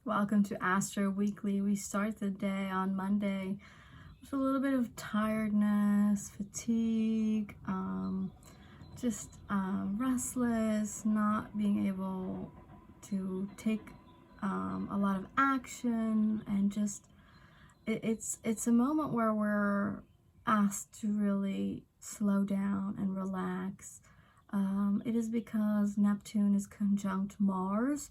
Welcome to Astro Weekly. We start the day on Monday with a little bit of tiredness, fatigue, restless, not being able to take a lot of action, and just it's a moment where we're asked to really slow down and relax. It is because Neptune is conjunct Mars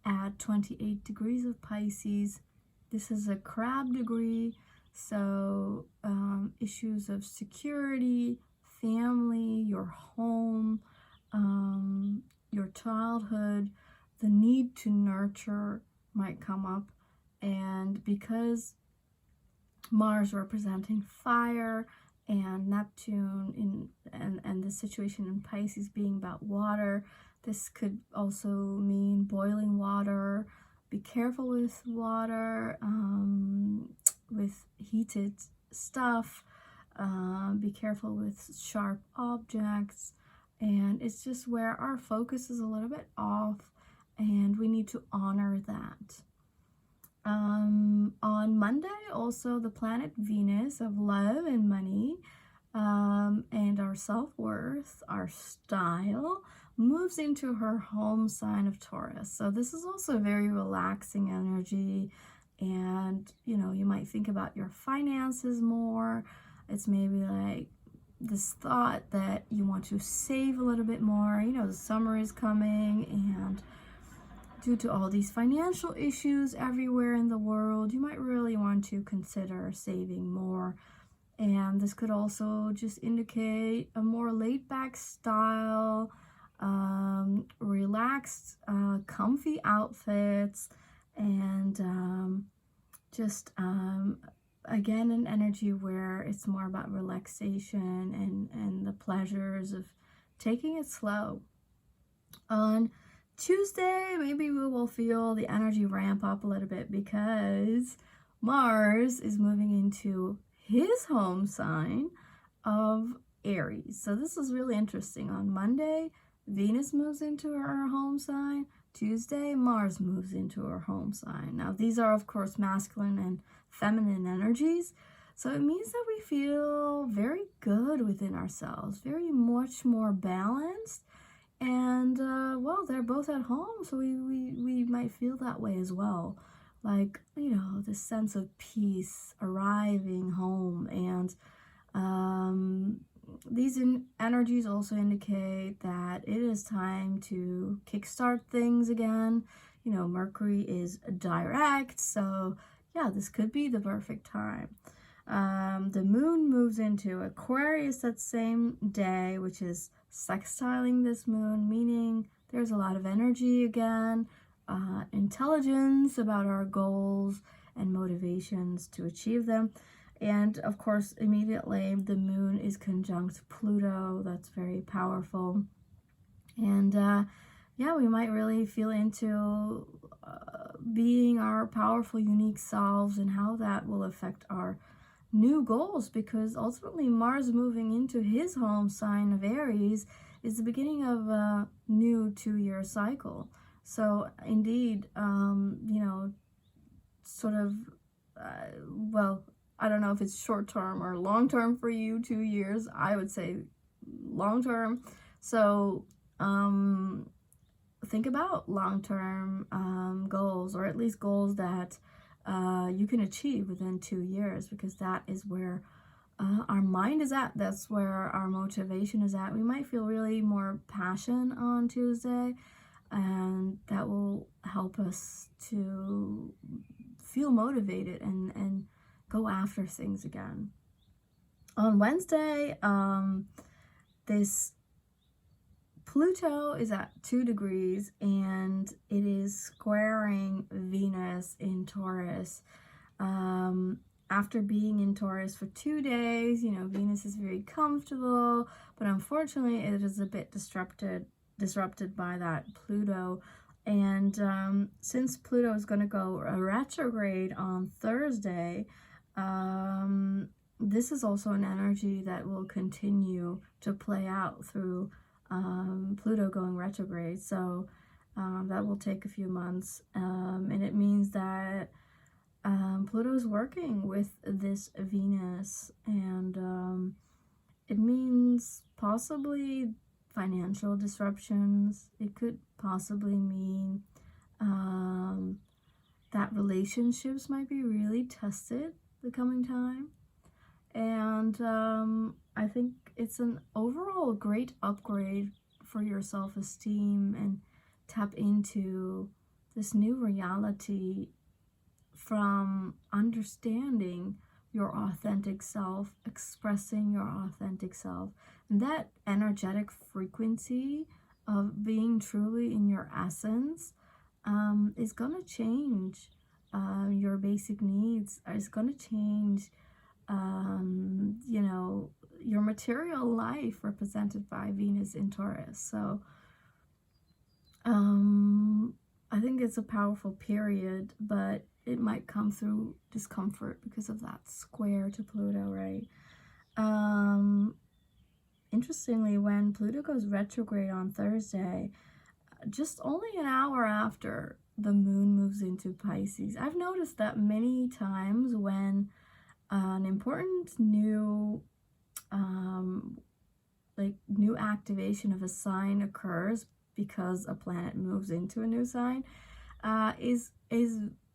at 28 degrees of Pisces. This is a crab degree, so issues of security, family, your home, your childhood, the need to nurture might come up. And because Mars representing fire and Neptune and the situation in Pisces being about water, this could also mean boiling water. Be careful with water, with heated stuff. Be careful with sharp objects. And it's just where our focus is a little bit off, and we need to honor that. On Monday, also the planet Venus of love and money, and our self-worth, our style, moves into her home sign of Taurus. So this is also a very relaxing energy, and you might think about your finances more. It's maybe like this thought that you want to save a little bit more. The summer is coming, and due to all these financial issues everywhere in the world, you might really want to consider saving more. And this could also just indicate a more laid-back style, relaxed, comfy outfits, and again, an energy where it's more about relaxation and the pleasures of taking it slow. On Tuesday, maybe we will feel the energy ramp up a little bit because Mars is moving into his home sign of Aries. So this is really interesting. On Monday, Venus moves into her home sign. Tuesday, Mars moves into her home sign. Now, these are, of course, masculine and feminine energies. So it means that we feel very good within ourselves, very much more balanced. And, well, they're both at home, so we might feel that way as well. Like, this sense of peace, arriving home. And these energies also indicate that it is time to kickstart things again. Mercury is direct, so yeah, this could be the perfect time. The moon moves into Aquarius that same day, which is sextiling this moon, meaning there's a lot of energy again, intelligence about our goals and motivations to achieve them. And of course, immediately the moon is conjunct Pluto. That's very powerful. And yeah, we might really feel into being our powerful, unique selves, and how that will affect our new goals, because ultimately Mars moving into his home sign of Aries is the beginning of a new 2-year cycle. So indeed, well, I don't know if it's short term or long term for you, 2 years. I would say long term. So think about long term goals, or at least goals that you can achieve within 2 years, because that is where our mind is at. That's where our motivation is at. We might feel really more passion on Tuesday, and that will help us to feel motivated and go after things again. On Wednesday, this Pluto is at 2 degrees, and it is squaring Venus in Taurus. After being in Taurus for 2 days, Venus is very comfortable, but unfortunately it is a bit disrupted by that Pluto. And since Pluto is going to go retrograde on Thursday, this is also an energy that will continue to play out through Pluto going retrograde. So That will take a few months, and it means that Pluto is working with this Venus, and it means possibly financial disruptions. It could possibly mean that relationships might be really tested the coming time. And I think it's an overall great upgrade for your self-esteem and tap into this new reality from understanding your authentic self, expressing your authentic self. And that energetic frequency of being truly in your essence is going to change your basic needs, is going to change, you know, your material life represented by Venus in Taurus. So I think it's a powerful period, but it might come through discomfort because of that square to Pluto, right? Interestingly, when Pluto goes retrograde on Thursday, just only an hour after the moon moves into Pisces, I've noticed that many times when an important new new activation of a sign occurs because a planet moves into a new sign, is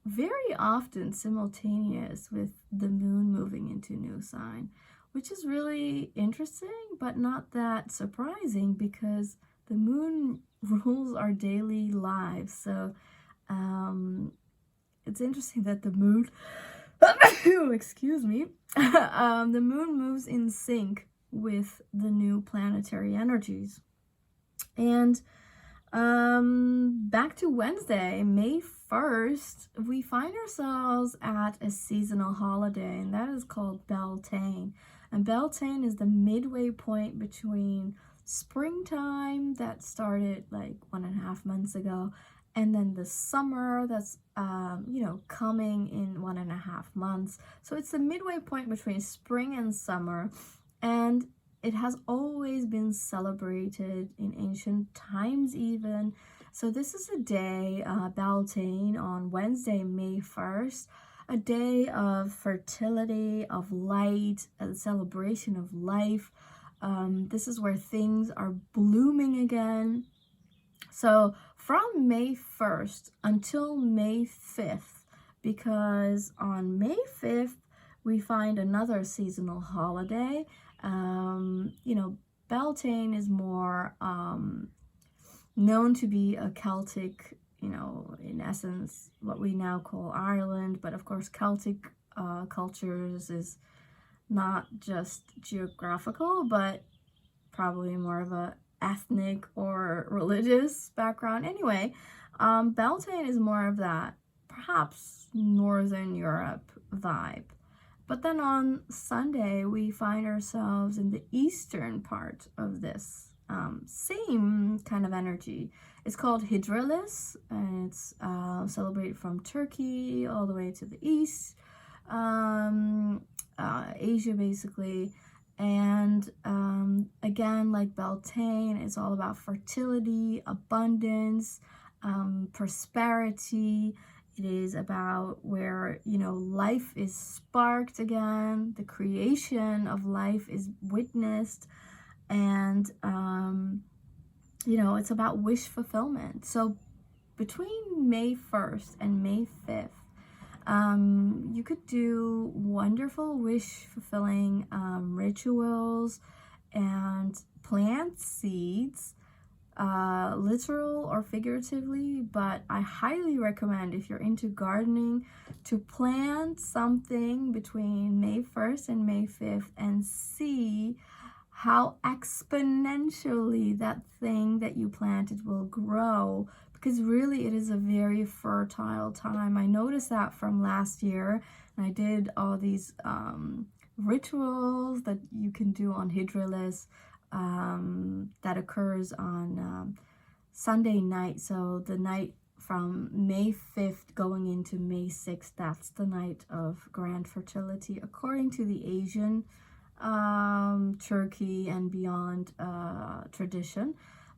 very often simultaneous with the moon moving into a new sign, which is really interesting, but not that surprising because the moon rules our daily lives. So it's interesting that the moon excuse me, the moon moves in sync with the new planetary energies. And back to Wednesday, May 1st, we find ourselves at a seasonal holiday, and that is called Beltane. And Beltane is the midway point between springtime that started like 1.5 months ago, and then the summer that's coming in 1.5 months. So it's the midway point between spring and summer, and it has always been celebrated in ancient times even. So this is a day, Beltane, on Wednesday, May 1st, a day of fertility, of light, a celebration of life. This is where things are blooming again. So from May 1st until May 5th, because on May 5th, we find another seasonal holiday. Beltane is more known to be a Celtic, in essence, what we now call Ireland. But of course, Celtic cultures is not just geographical, but probably more of a ethnic or religious background. Anyway, Beltane is more of that, perhaps Northern Europe vibe. But then on Sunday, we find ourselves in the eastern part of this same kind of energy. It's called Hidrellez, and it's celebrated from Turkey all the way to the east, Asia basically. And again, like Beltane, it's all about fertility, abundance, prosperity. It is about where, life is sparked again, the creation of life is witnessed, and, it's about wish fulfillment. So between May 1st and May 5th, you could do wonderful wish fulfilling rituals and plant seeds, literal or figuratively, but I highly recommend, if you're into gardening, to plant something between May 1st and May 5th and see how exponentially that thing that you planted will grow, because really it is a very fertile time. I noticed that from last year, and I did all these rituals that you can do on Hidrellez, that occurs on Sunday night. So the night from May 5th going into May 6th, that's the night of grand fertility according to the Asian, Turkey and beyond tradition.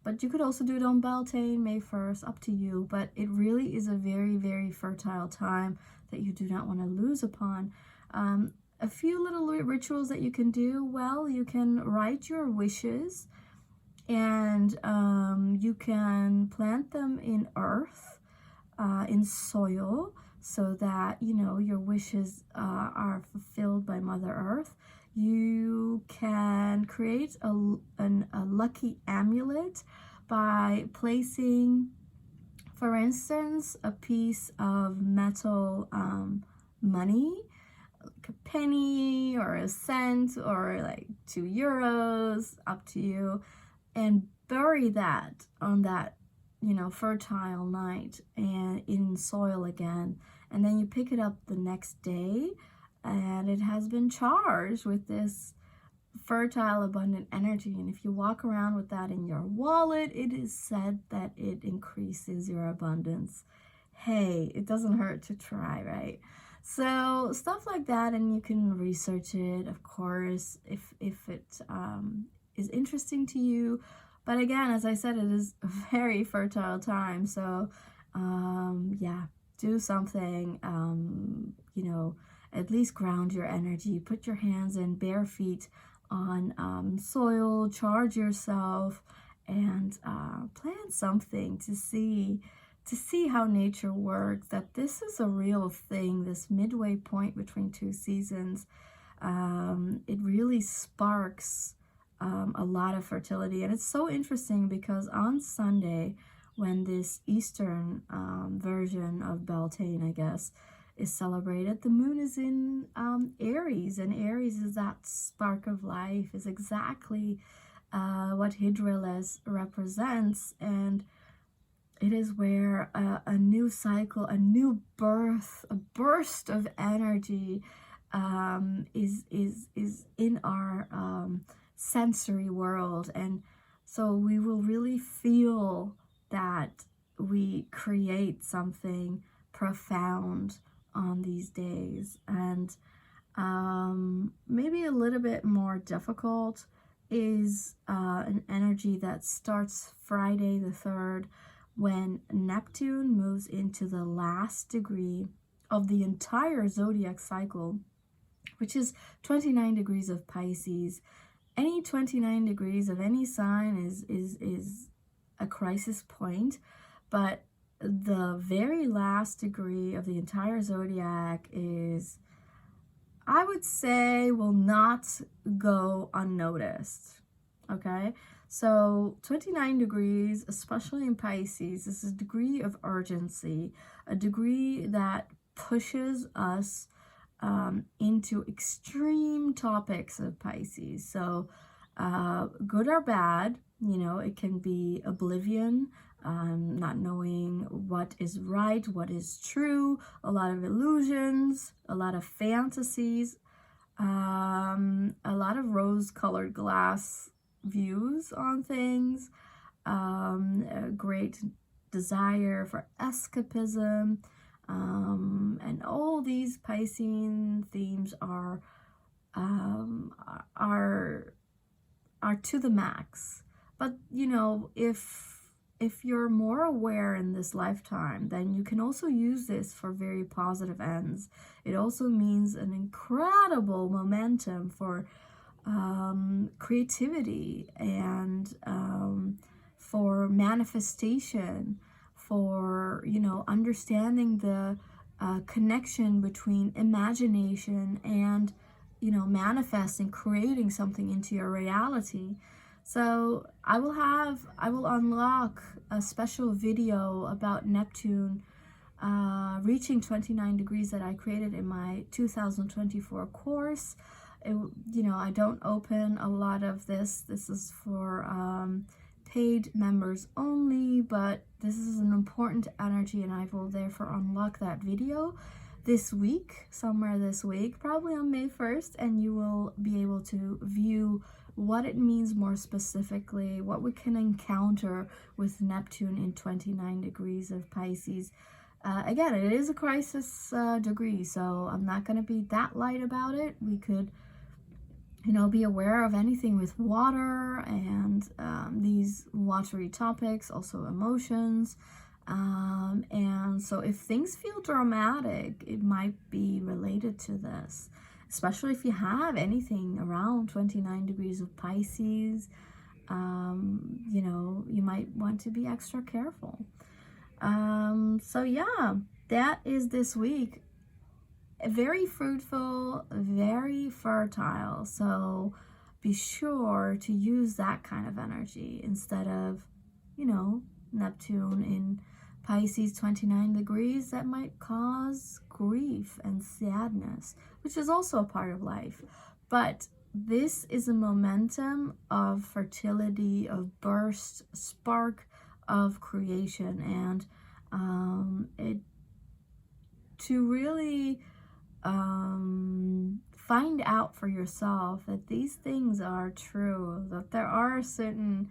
but you could also do it on Beltane, May 1st, up to you. But it really is a very, very fertile time that you do not want to lose upon. A few little rituals that you can do. Well, you can write your wishes, and you can plant them in earth, in soil, so that, you know, your wishes are fulfilled by Mother Earth. You can create a lucky amulet by placing, for instance, a piece of metal money, like a penny or a cent or like €2, up to you, and bury that on that, you know, fertile night and in soil again. And then you pick it up the next day, and it has been charged with this fertile, abundant energy. And if you walk around with that in your wallet, it is said that it increases your abundance. Hey, it doesn't hurt to try, right? So stuff like that, and you can research it, of course, if it is interesting to you. But again, as I said, it is a very fertile time. So yeah, do something, you know, at least ground your energy, put your hands in bare feet on soil, charge yourself, and plan something to see how nature works, that this is a real thing, this midway point between two seasons. It really sparks a lot of fertility. And it's so interesting because on Sunday, when this Eastern version of Beltane, I guess, is celebrated, the moon is in Aries, and Aries is that spark of life, is exactly what Hidrellez represents. And it is where a new cycle, a new birth, a burst of energy is in our sensory world. And so we will really feel that we create something profound on these days. And maybe a little bit more difficult is an energy that starts Friday the 3rd, when Neptune moves into the last degree of the entire zodiac cycle, which is 29 degrees of Pisces. Any 29 degrees of any sign is a crisis point, but the very last degree of the entire zodiac is, I would say, will not go unnoticed. Okay, so 29 degrees, especially in Pisces, is a degree of urgency, a degree that pushes us into extreme topics of Pisces. So good or bad, you know, it can be oblivion, not knowing what is right, what is true, a lot of illusions, a lot of fantasies, a lot of rose-colored glass views on things, a great desire for escapism, and all these Piscean themes are to the max. But you know, if you're more aware in this lifetime, then you can also use this for very positive ends. It also means an incredible momentum for creativity and for manifestation, for, you know, understanding the connection between imagination and, you know, manifesting, creating something into your reality. So I will unlock a special video about Neptune reaching 29 degrees that I created in my 2024 course. You know, I don't open a lot of this. This is for paid members only, but this is an important energy, and I will therefore unlock that video this week, somewhere this week, probably on May 1st, and you will be able to view what it means more specifically, what we can encounter with Neptune in 29 degrees of Pisces. Again, it is a crisis degree, so I'm not going to be that light about it. We could be aware of anything with water and these watery topics, also emotions. And so if things feel dramatic, it might be related to this, especially if you have anything around 29 degrees of Pisces. You might want to be extra careful. So yeah, that is this week. Very fruitful, very fertile. So be sure to use that kind of energy instead of, Neptune in Pisces 29 degrees that might cause grief and sadness, which is also a part of life. But this is a momentum of fertility, of burst, spark of creation, and to really find out for yourself that these things are true, that there are certain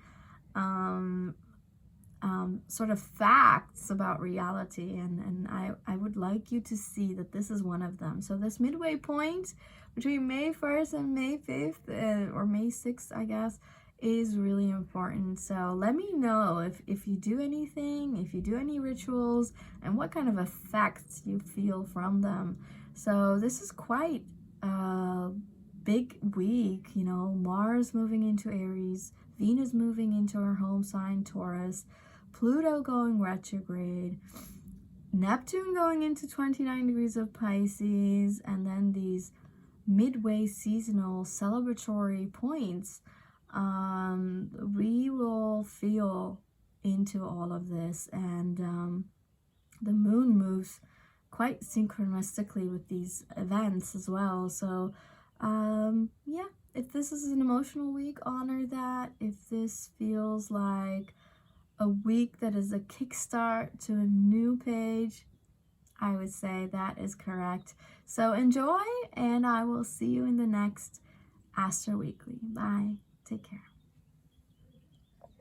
sort of facts about reality, and I would like you to see that this is one of them. So this midway point between May 1st and May 5th, or May 6th, I guess, is really important. So let me know if you do anything, if you do any rituals, and what kind of effects you feel from them. So this is quite a big week, Mars moving into Aries, Venus moving into her home sign, Taurus, Pluto going retrograde, Neptune going into 29 degrees of Pisces, and then these midway seasonal celebratory points. We will feel into all of this, and the moon moves quite synchronistically with these events as well. So yeah, if this is an emotional week, honor that. If this feels like a week that is a kickstart to a new page, I would say that is correct. So enjoy, and I will see you in the next Astro Weekly. Bye. Take care.